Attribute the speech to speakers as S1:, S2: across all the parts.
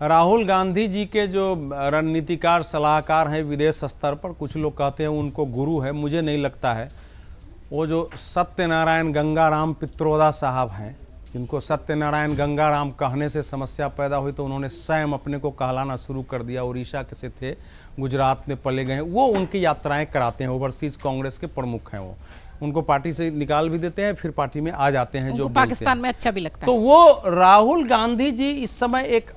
S1: राहुल गांधी जी के जो रणनीतिकार सलाहकार हैं विदेश स्तर पर, कुछ लोग कहते हैं उनको गुरु है, मुझे नहीं लगता है। वो जो सत्यनारायण गंगाराम पित्रोदा साहब हैं, जिनको सत्यनारायण गंगाराम कहने से समस्या पैदा हुई तो उन्होंने स्वयं अपने को कहलाना शुरू कर दिया। उड़ीसा के से थे, गुजरात में पले गए, वो उनकी यात्राएं कराते हैं। ओवरसीज कांग्रेस के प्रमुख हैं वो, उनको पार्टी से निकाल भी देते हैं, फिर पार्टी में आ जाते हैं। जो
S2: पाकिस्तान में अच्छा भी लगता है।
S1: तो वो राहुल गांधी जी इस समय एक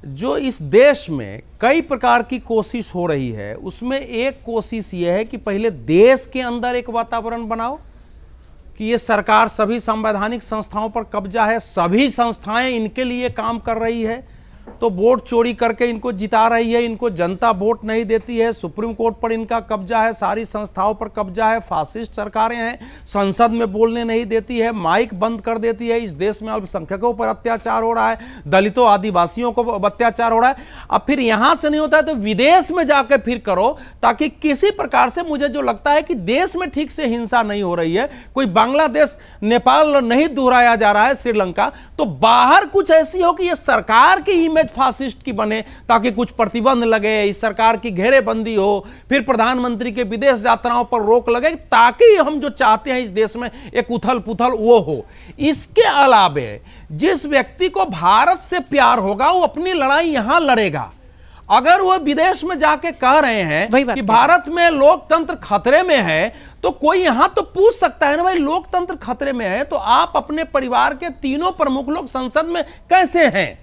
S1: जो इस देश में कई प्रकार की कोशिश हो रही है, उसमें एक कोशिश ये है कि पहले देश के अंदर एक वातावरण बनाओ कि ये सरकार सभी संवैधानिक संस्थाओं पर कब्जा है, सभी संस्थाएं इनके लिए काम कर रही है, तो वोट चोरी करके इनको जिता रही है, इनको जनता वोट नहीं देती है, सुप्रीम कोर्ट पर इनका कब्जा है, सारी संस्थाओं पर कब्जा है, फासिस्ट सरकारें हैं, संसद में बोलने नहीं देती है, माइक बंद कर देती है, इस देश में अल्पसंख्यकों पर अत्याचार हो रहा है, दलितों आदिवासियों को अत्याचार हो रहा है। अब फिर यहां से नहीं होता है तो विदेश में जाकर फिर करो, ताकि किसी प्रकार से, मुझे जो लगता है कि देश में ठीक से हिंसा नहीं हो रही है, कोई बांग्लादेश नेपाल नहीं दोहराया जा रहा है, श्रीलंका, तो बाहर कुछ ऐसी हो कि ये सरकार की इमेज फासिस्ट की बने, ताकि कुछ प्रतिबंध लगे, इस सरकार की घेरेबंदी हो, फिर प्रधानमंत्री के विदेश यात्राओं पर रोक लगे, ताकि हम जो चाहते हैं इस देश में एक उथल पुथल वो हो। इसके अलावे जिस व्यक्ति को भारत से प्यार होगा वो अपनी लड़ाई यहां लड़ेगा। अगर वो विदेश में जाके कह रहे हैं कि भारत में लोकतंत्र खतरे में है, तो कोई यहां तो पूछ सकता है ना, भाई लोकतंत्र खतरे में है तो आप अपने परिवार के तीनों प्रमुख लोग संसद में कैसे हैं?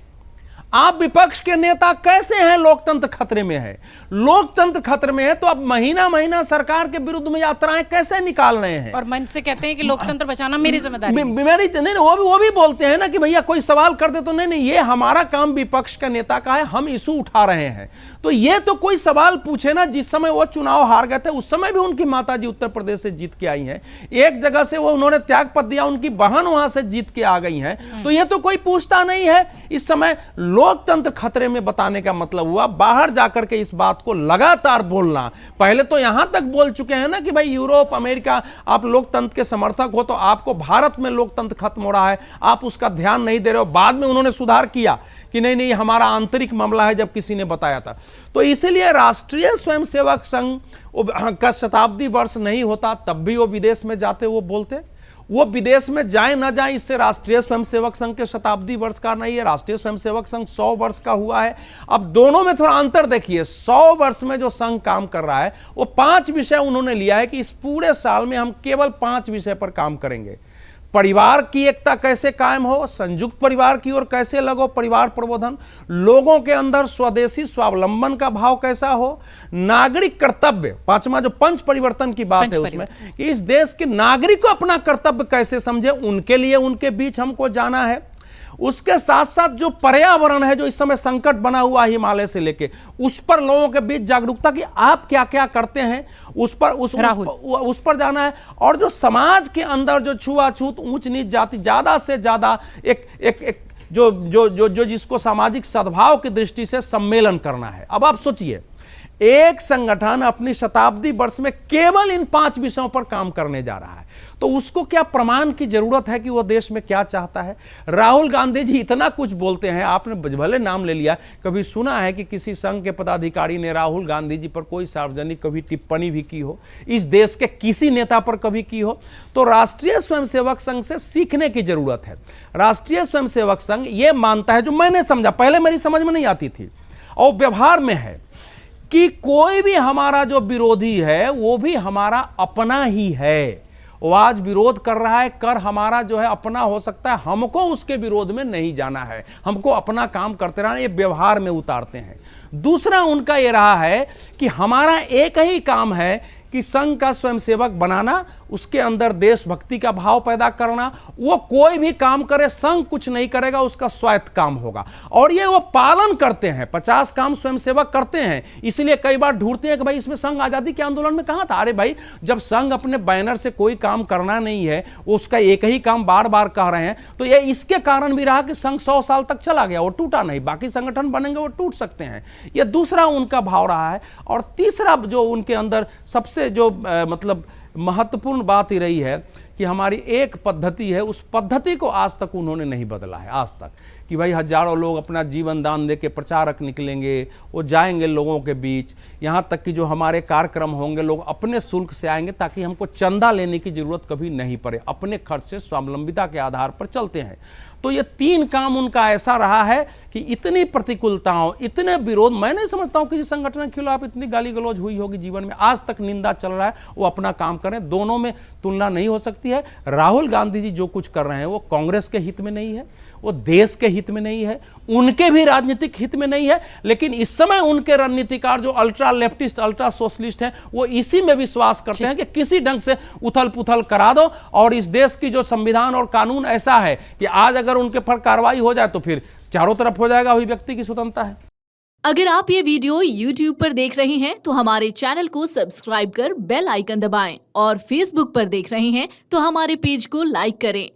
S1: आप विपक्ष के नेता कैसे हैं? लोकतंत्र खतरे में है। लोकतंत्र खतरे में है तो अब महीना महीना सरकार के विरुद्ध में यात्राएं कैसे निकाल रहे हैं?
S2: और मंच से कहते हैं कि लोकतंत्र बचाना मेरी जिम्मेदारी है।
S1: मेरी नहीं, वो भी बोलते हैं ना कि भैया कोई सवाल कर दे तो नहीं, ये हमारा काम विपक्ष का नेता का है, हम इशू उठा रहे हैं। तो ये तो कोई सवाल पूछे ना, जिस समय वो चुनाव हार गए थे उस समय भी उनकी माताजी उत्तर प्रदेश से जीत के आई हैं, एक जगह से वो उन्होंने त्यागपत्र दिया, उनकी बहन वहां से जीत के आ गई हैं, तो ये तो कोई पूछता नहीं है। इस समय लोकतंत्र खतरे में बताने का मतलब हुआ बाहर जाकर के इस बात को लगातार बोलना। पहले तो यहां तक बोल चुके हैं ना कि भाई यूरोप अमेरिका आप लोकतंत्र के समर्थक हो तो आपको भारत में लोकतंत्र खत्म हो रहा है, आप उसका ध्यान नहीं दे रहे हो। बाद में उन्होंने सुधार किया कि नहीं हमारा आंतरिक मामला है, जब किसी ने बताया था। तो इसीलिए राष्ट्रीय स्वयंसेवक संघ का शताब्दी वर्ष नहीं होता तब भी वो विदेश में जाते, वो बोलते, वो विदेश में जाए ना जाए इससे राष्ट्रीय स्वयंसेवक संघ के शताब्दी वर्ष का नहीं है। राष्ट्रीय स्वयंसेवक संघ 100 वर्ष का हुआ है। अब दोनों में थोड़ा अंतर देखिए, 100 वर्ष में जो संघ काम कर रहा है वो 5 विषय उन्होंने लिया है कि इस पूरे साल में हम केवल 5 विषय पर काम करेंगे। परिवार की एकता कैसे कायम हो, संयुक्त परिवार की ओर कैसे लगो, परिवार प्रबोधन, लोगों के अंदर स्वदेशी स्वावलंबन का भाव कैसा हो, नागरिक कर्तव्य, 5वां जो पंच परिवर्तन की बात है उसमें कि इस देश के नागरिक को अपना कर्तव्य कैसे समझे, उनके लिए उनके बीच हमको जाना है। उसके साथ साथ जो पर्यावरण है, जो इस समय संकट बना हुआ हिमालय से लेके, उस पर लोगों के बीच जागरूकता कि आप क्या क्या करते हैं, उस पर जाना है। और जो समाज के अंदर जो छुआछूत, ऊंच नीच जाति, ज्यादा से ज्यादा एक जो जिसको सामाजिक सद्भाव की दृष्टि से सम्मेलन करना है। अब आप सोचिए, एक संगठन अपनी शताब्दी वर्ष में केवल इन 5 विषयों पर काम करने जा रहा है, तो उसको क्या प्रमाण की जरूरत है कि वो देश में क्या चाहता है? राहुल गांधी जी इतना कुछ बोलते हैं, आपने भले नाम ले लिया, कभी सुना है कि किसी संघ के पदाधिकारी ने राहुल गांधी जी पर कोई सार्वजनिक कभी टिप्पणी भी की हो, इस देश के किसी नेता पर कभी की हो? तो राष्ट्रीय स्वयंसेवक संघ से सीखने की जरूरत है। राष्ट्रीय स्वयंसेवक संघ ये मानता है, जो मैंने समझा, पहले मेरी समझ में नहीं आती थी और व्यवहार में है, कि कोई भी हमारा जो विरोधी है वो भी हमारा अपना ही है। वो आज विरोध कर रहा है, कर हमारा जो है अपना हो सकता है, हमको उसके विरोध में नहीं जाना है, हमको अपना काम करते रहना, ये व्यवहार में उतारते हैं। दूसरा उनका ये रहा है कि हमारा एक ही काम है कि संघ का स्वयंसेवक बनाना, उसके अंदर देशभक्ति का भाव पैदा करना। वो कोई भी काम करे, संघ कुछ नहीं करेगा, उसका स्वायत्त काम होगा, और ये वो पालन करते हैं। 50 काम स्वयंसेवक करते हैं, इसलिए कई बार ढूंढते हैं कि भाई इसमें संघ आजादी के आंदोलन में कहां था? अरे भाई, जब संघ अपने बैनर से कोई काम करना नहीं है, उसका एक ही काम बार बार कह रहे हैं, तो ये इसके कारण भी रहा कि संघ 100 साल तक चला गया, वो टूटा नहीं। बाकी संगठन बनेंगे वो टूट सकते हैं, ये दूसरा उनका भाव रहा है। और तीसरा जो उनके अंदर सबसे जो मतलब महत्वपूर्ण बात ही रही है कि हमारी एक पद्धति है, उस पद्धति को आज तक उन्होंने नहीं बदला है। आज तक कि भाई हजारों लोग अपना जीवन दान दे के प्रचारक निकलेंगे, वो जाएंगे लोगों के बीच, यहाँ तक कि जो हमारे कार्यक्रम होंगे लोग अपने शुल्क से आएंगे ताकि हमको चंदा लेने की जरूरत कभी नहीं पड़े, अपने खर्च से स्वावलंबिता के आधार पर चलते हैं। तो ये 3 काम उनका ऐसा रहा है कि इतनी प्रतिकूलताओं, इतने विरोध, मैं नहीं समझता हूं किसी संगठन के खिलाफ इतनी गाली गलौज हुई होगी जीवन में, आज तक निंदा चल रहा है, वो अपना काम करें। दोनों में तुलना नहीं हो सकती है। राहुल गांधी जी जो कुछ कर रहे हैं वो कांग्रेस के हित में नहीं है, वो देश के हित में नहीं है, उनके भी राजनीतिक हित में नहीं है। लेकिन इस समय उनके रणनीतिकार जो अल्ट्रा लेफ्टिस्ट, अल्ट्रा सोशलिस्ट हैं, वो इसी में विश्वास करते हैं कि किसी ढंग से उथल पुथल करा दो, और इस देश की जो संविधान और कानून ऐसा है कि आज अगर उनके पर कार्रवाई हो जाए तो फिर चारों तरफ हो जाएगा, अभिव्यक्ति की स्वतंत्रता है।
S3: अगर आप ये वीडियो YouTube पर देख रहे हैं तो हमारे चैनल को सब्सक्राइब कर बेल आइकन दबाएं, और Facebook पर देख रहे हैं तो हमारे पेज को लाइक करें।